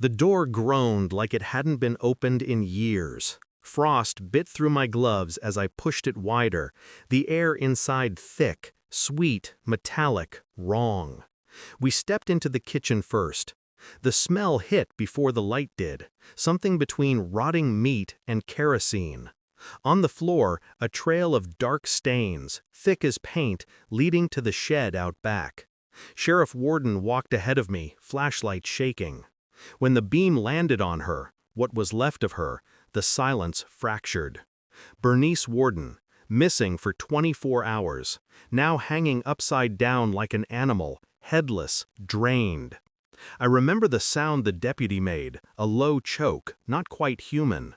The door groaned like it hadn't been opened in years. Frost bit through my gloves as I pushed it wider, the air inside thick, sweet, metallic, wrong. We stepped into the kitchen first. The smell hit before the light did, something between rotting meat and kerosene. On the floor, a trail of dark stains, thick as paint, leading to the shed out back. Sheriff Worden walked ahead of me, flashlight shaking. When the beam landed on her, what was left of her, the silence fractured. Bernice Worden, missing for 24 hours, now hanging upside down like an animal, headless, drained. I remember the sound the deputy made, a low choke, not quite human.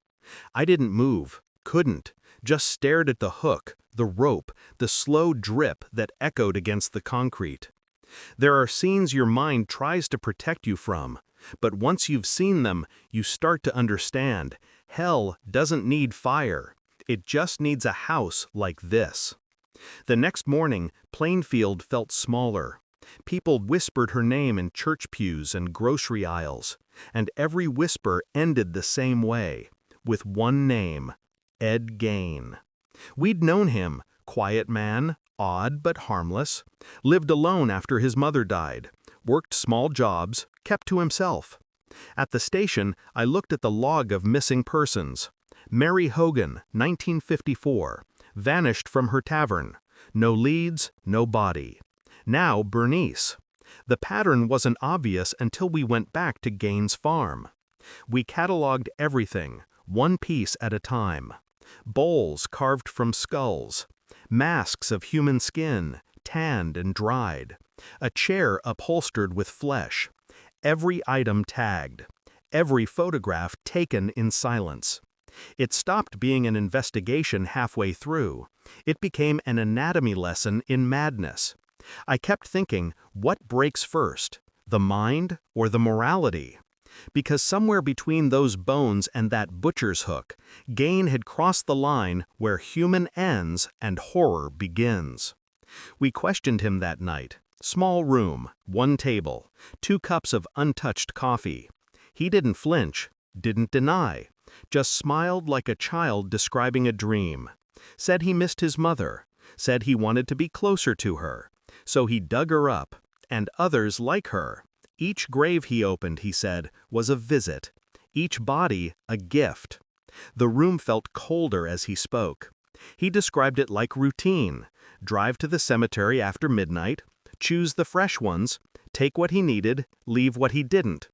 I didn't move, couldn't, just stared at the hook, the rope, the slow drip that echoed against the concrete. There are scenes your mind tries to protect you from, but once you've seen them, you start to understand. Hell doesn't need fire. It just needs a house like this. The next morning, Plainfield felt smaller. People whispered her name in church pews and grocery aisles, and every whisper ended the same way, with one name, Ed Gein. We'd known him, quiet man, odd but harmless, lived alone after his mother died, worked small jobs, kept to himself. At the station, I looked at the log of missing persons. Mary Hogan, 1954, vanished from her tavern. No leads, no body. Now Bernice. The pattern wasn't obvious until we went back to Gein's farm. We cataloged everything, one piece at a time. Bowls carved from skulls. Masks of human skin, tanned and dried. A chair upholstered with flesh. Every item tagged. Every photograph taken in silence. It stopped being an investigation halfway through. It became an anatomy lesson in madness. I kept thinking, what breaks first, the mind or the morality? Because somewhere between those bones and that butcher's hook, Gein had crossed the line where human ends and horror begins. We questioned him that night. Small room, one table, 2 cups of untouched coffee. He didn't flinch, didn't deny, just smiled like a child describing a dream. Said he missed his mother, said he wanted to be closer to her. So he dug her up, and others like her. Each grave he opened, he said, was a visit. Each body, a gift. The room felt colder as he spoke. He described it like routine. Drive to the cemetery after midnight, choose the fresh ones, take what he needed, leave what he didn't.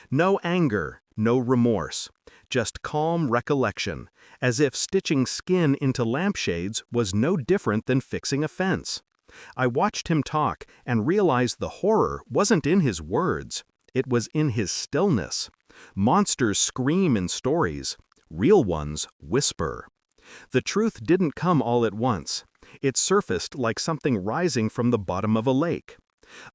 No anger, no remorse. Just calm recollection, as if stitching skin into lampshades was no different than fixing a fence. I watched him talk and realized the horror wasn't in his words. It was in his stillness. Monsters scream in stories. Real ones whisper. The truth didn't come all at once. It surfaced like something rising from the bottom of a lake.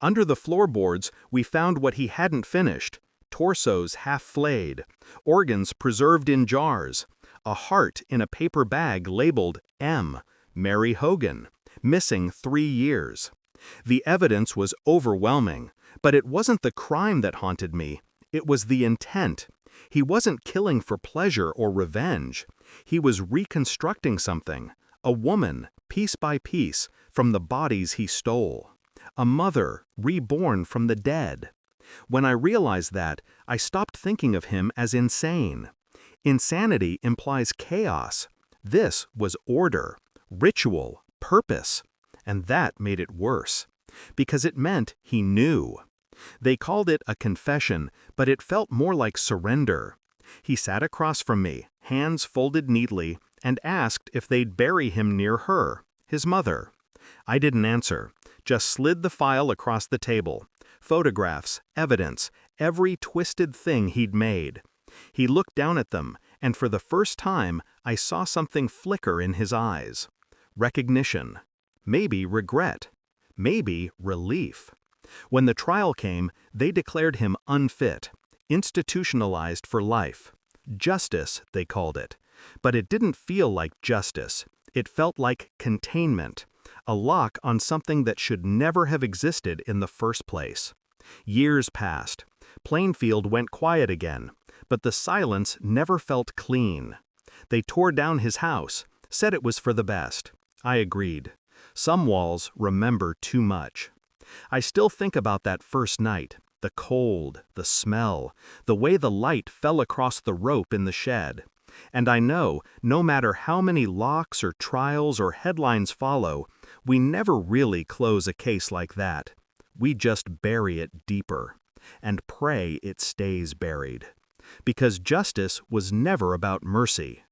Under the floorboards, we found what he hadn't finished. Torsos half flayed. Organs preserved in jars. A heart in a paper bag labeled M. Mary Hogan. Missing 3 years. The evidence was overwhelming, but it wasn't the crime that haunted me. It was the intent. He wasn't killing for pleasure or revenge. He was reconstructing something. A woman, piece by piece, from the bodies he stole. A mother, reborn from the dead. When I realized that, I stopped thinking of him as insane. Insanity implies chaos. This was order, ritual, purpose, and that made it worse, because it meant he knew. They called it a confession, but it felt more like surrender. He sat across from me, hands folded neatly, and asked if they'd bury him near her, his mother. I didn't answer, just slid the file across the table. Photographs, evidence, every twisted thing he'd made. He looked down at them, and for the first time, I saw something flicker in his eyes. Recognition, maybe regret, maybe relief. When the trial came, they declared him unfit, institutionalized for life. Justice, they called it. But it didn't feel like justice. It felt like containment, a lock on something that should never have existed in the first place. Years passed. Plainfield went quiet again, but the silence never felt clean. They tore down his house, said it was for the best. I agreed. Some walls remember too much. I still think about that first night, the cold, the smell, the way the light fell across the rope in the shed. And I know, no matter how many locks or trials or headlines follow, we never really close a case like that. We just bury it deeper, and pray it stays buried. Because justice was never about mercy.